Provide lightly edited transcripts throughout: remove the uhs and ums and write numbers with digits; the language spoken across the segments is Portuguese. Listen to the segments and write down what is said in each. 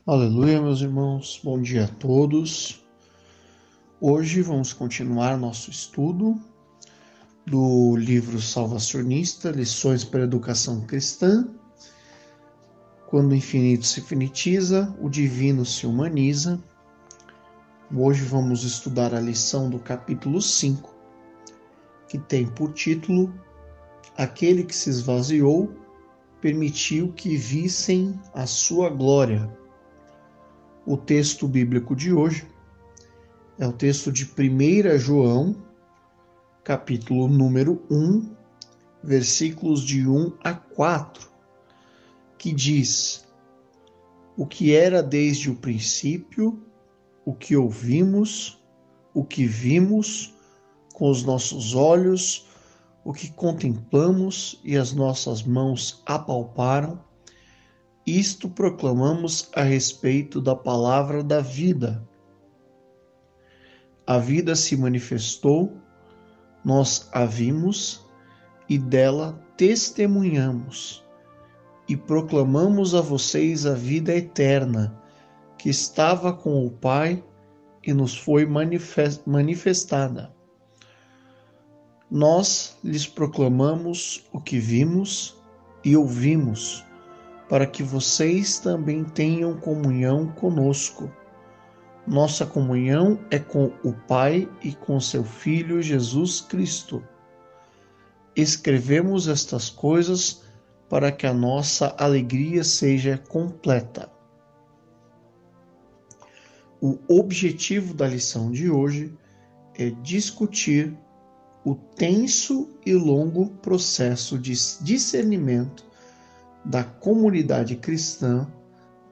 Aleluia, meus irmãos, bom dia a todos. Hoje vamos continuar nosso estudo do livro Salvacionista, Lições para a Educação Cristã. Quando o infinito se finitiza, o divino se humaniza. Hoje vamos estudar a lição do capítulo 5, que tem por título Aquele que se esvaziou permitiu que vissem a sua glória. O texto bíblico de hoje é o texto de 1 João, capítulo número 1, versículos de 1 a 4, que diz: O que era desde o princípio, o que ouvimos, o que vimos com os nossos olhos, o que contemplamos e as nossas mãos apalparam, isto proclamamos a respeito da palavra da vida. A vida se manifestou, nós a vimos e dela testemunhamos e proclamamos a vocês a vida eterna que estava com o Pai e nos foi manifestada. Nós lhes proclamamos o que vimos e ouvimos, para que vocês também tenham comunhão conosco. Nossa comunhão é com o Pai e com seu Filho Jesus Cristo. Escrevemos estas coisas para que a nossa alegria seja completa. O objetivo da lição de hoje é discutir o tenso e longo processo de discernimento da comunidade cristã,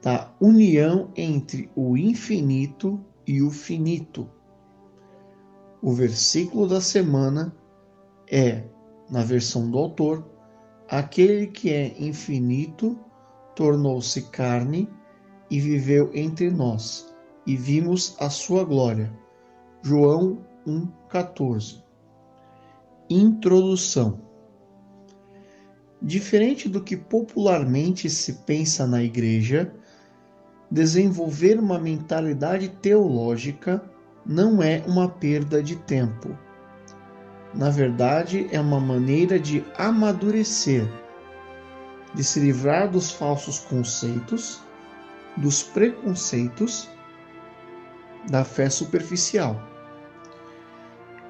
da união entre o infinito e o finito. O versículo da semana é, na versão do autor, aquele que é infinito tornou-se carne e viveu entre nós, e vimos a sua glória. João 1,14. Introdução. Diferente do que popularmente se pensa na Igreja, desenvolver uma mentalidade teológica não é uma perda de tempo. Na verdade, é uma maneira de amadurecer, de se livrar dos falsos conceitos, dos preconceitos, da fé superficial.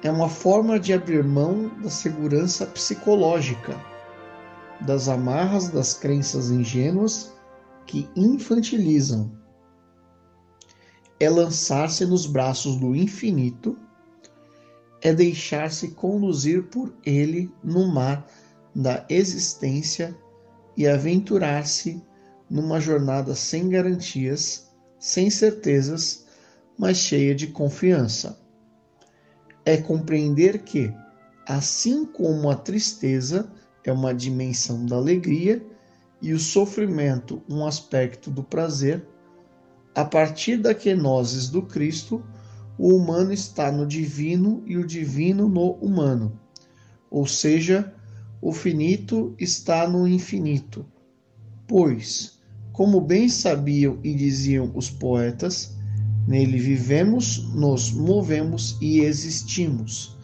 É uma forma de abrir mão da segurança psicológica, das amarras das crenças ingênuas que infantilizam. É lançar-se nos braços do infinito, é deixar-se conduzir por ele no mar da existência e aventurar-se numa jornada sem garantias, sem certezas, mas cheia de confiança. É compreender que, assim como a tristeza é uma dimensão da alegria e o sofrimento um aspecto do prazer, a partir da kenosis do Cristo, o humano está no divino e o divino no humano, ou seja, o finito está no infinito. Pois, como bem sabiam e diziam os poetas, nele vivemos, nos movemos e existimos.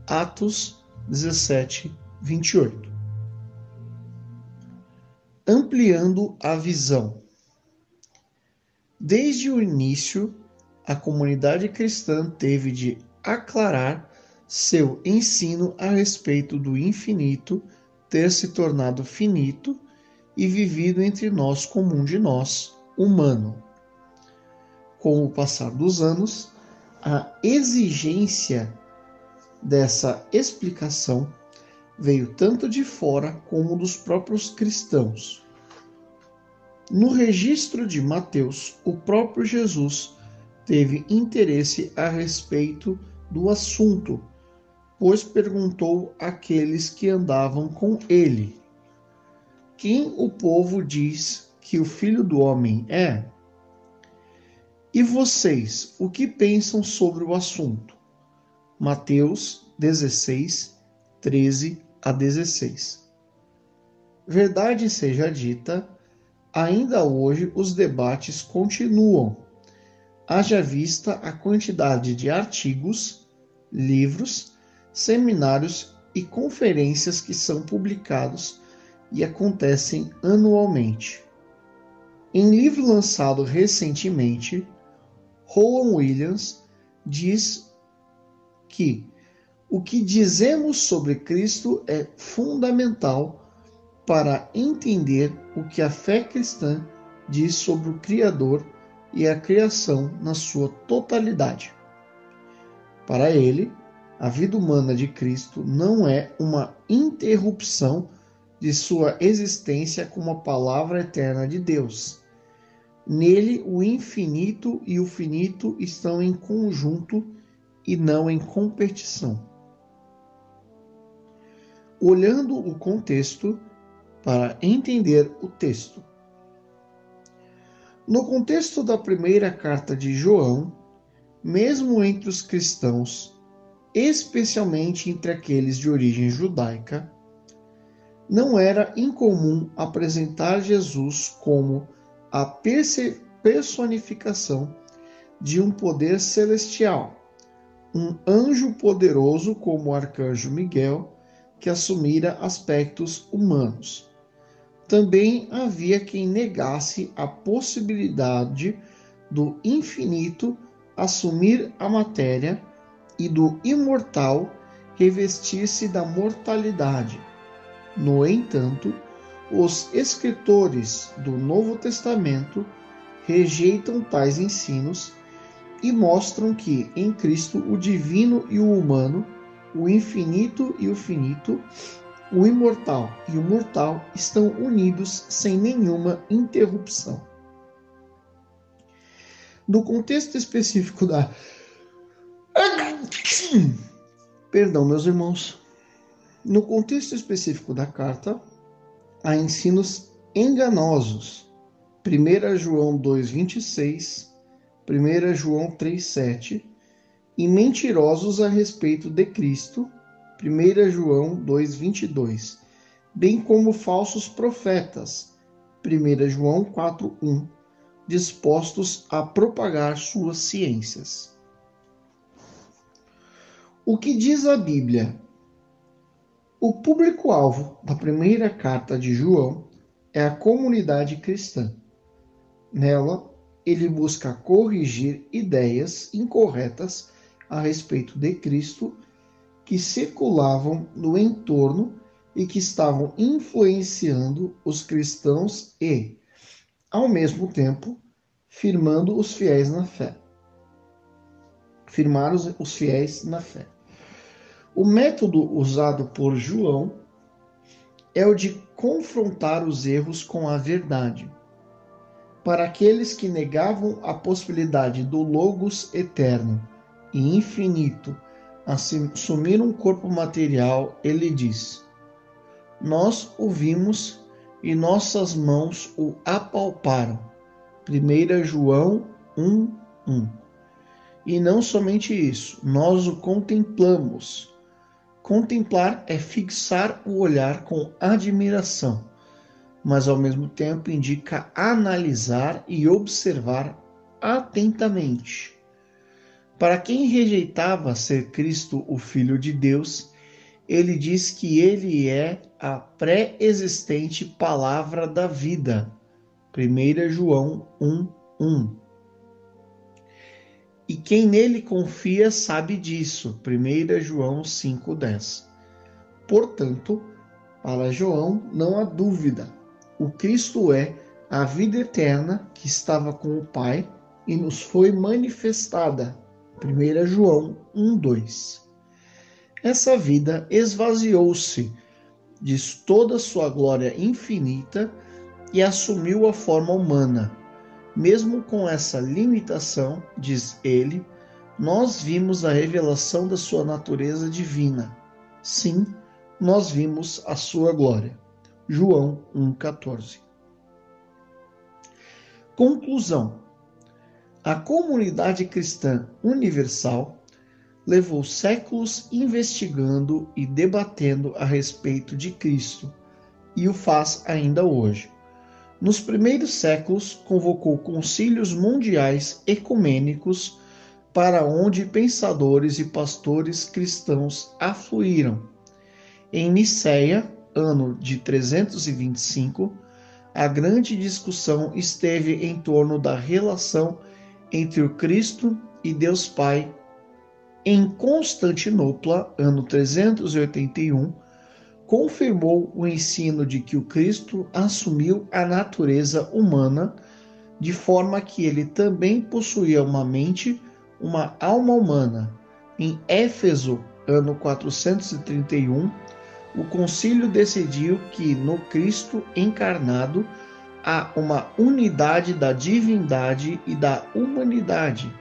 Atos 17, 28. Ampliando a visão. Desde o início, a comunidade cristã teve de aclarar seu ensino a respeito do infinito ter se tornado finito e vivido entre nós como um de nós, humano. Com o passar dos anos, a exigência dessa explicação veio tanto de fora como dos próprios cristãos. No registro de Mateus, o próprio Jesus teve interesse a respeito do assunto, pois perguntou àqueles que andavam com ele: Quem o povo diz que o Filho do Homem é? E vocês, o que pensam sobre o assunto? Mateus 16, 13 a 16. Verdade seja dita, ainda hoje os debates continuam, haja vista a quantidade de artigos, livros, seminários e conferências que são publicados e acontecem anualmente. Em livro lançado recentemente, Rowan Williams diz que o que dizemos sobre Cristo é fundamental para entender o que a fé cristã diz sobre o Criador e a criação na sua totalidade. Para ele, a vida humana de Cristo não é uma interrupção de sua existência como a palavra eterna de Deus. Nele, o infinito e o finito estão em conjunto e não em competição. Olhando o contexto para entender o texto. No contexto da primeira carta de João, mesmo entre os cristãos, especialmente entre aqueles de origem judaica, não era incomum apresentar Jesus como a personificação de um poder celestial, um anjo poderoso como o arcanjo Miguel, que assumira aspectos humanos. Também havia quem negasse a possibilidade do infinito assumir a matéria e do imortal revestir-se da mortalidade. No entanto, os escritores do Novo Testamento rejeitam tais ensinos e mostram que em Cristo o divino e o humano, o infinito e o finito, o imortal e o mortal estão unidos sem nenhuma interrupção. No contexto específico da... Perdão, meus irmãos. No contexto específico da carta, há ensinos enganosos. 1 João 2,26, 1 João 3,7 e mentirosos a respeito de Cristo, 1 João 2,22, bem como falsos profetas, 1 João 4,1, dispostos a propagar suas ciências. O que diz a Bíblia? O público-alvo da primeira carta de João é a comunidade cristã. Nela, ele busca corrigir ideias incorretas a respeito de Cristo que circulavam no entorno e que estavam influenciando os cristãos e, ao mesmo tempo, firmando os fiéis na fé. Firmar os fiéis na fé. O método usado por João é o de confrontar os erros com a verdade. Para aqueles que negavam a possibilidade do Logos eterno e infinito assumir um corpo material, ele diz: nós o vimos e nossas mãos o apalparam. 1 João 1:1. E não somente isso, nós o contemplamos. Contemplar é fixar o olhar com admiração, mas ao mesmo tempo indica analisar e observar atentamente. Para quem rejeitava ser Cristo o Filho de Deus, ele diz que ele é a pré-existente palavra da vida. 1 João 1:1. E quem nele confia sabe disso. 1 João 5:10. Portanto, para João não há dúvida. O Cristo é a vida eterna que estava com o Pai e nos foi manifestada. 1 João 1:2. Essa vida esvaziou-se de toda sua glória infinita e assumiu a forma humana. Mesmo com essa limitação, diz ele, nós vimos a revelação da sua natureza divina. Sim, nós vimos a sua glória. João 1,14. Conclusão. A comunidade cristã universal levou séculos investigando e debatendo a respeito de Cristo, e o faz ainda hoje. Nos primeiros séculos, convocou concílios mundiais ecumênicos para onde pensadores e pastores cristãos afluíram. Em Nicéia, ano de 325, a grande discussão esteve em torno da relação entre o Cristo e Deus Pai. Em Constantinopla, ano 381, confirmou o ensino de que o Cristo assumiu a natureza humana, de forma que ele também possuía uma mente, uma alma humana. Em Éfeso, ano 431, o concílio decidiu que no Cristo encarnado há uma unidade da divindade e da humanidade.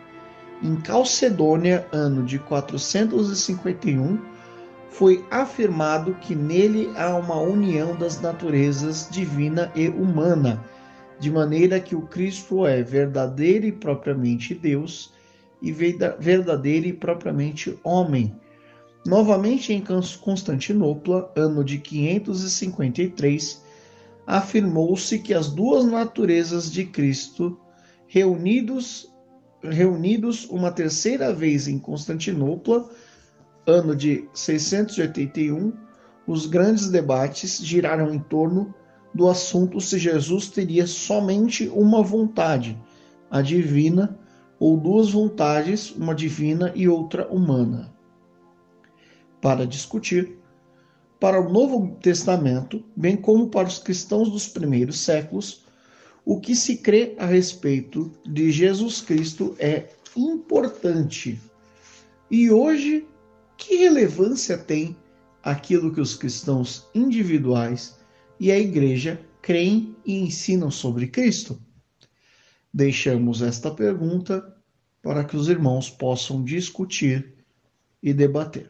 Em Calcedônia, ano de 451, foi afirmado que nele há uma união das naturezas divina e humana, de maneira que o Cristo é verdadeiro e propriamente Deus e verdadeiro e propriamente homem. Novamente em Constantinopla, ano de 553, afirmou-se que as duas naturezas de Cristo, reunidos uma terceira vez em Constantinopla, ano de 681, os grandes debates giraram em torno do assunto se Jesus teria somente uma vontade, a divina, ou duas vontades, uma divina e outra humana. Para discutir, para o Novo Testamento, bem como para os cristãos dos primeiros séculos, o que se crê a respeito de Jesus Cristo é importante. E hoje, que relevância tem aquilo que os cristãos individuais e a igreja creem e ensinam sobre Cristo? Deixamos esta pergunta para que os irmãos possam discutir e debater.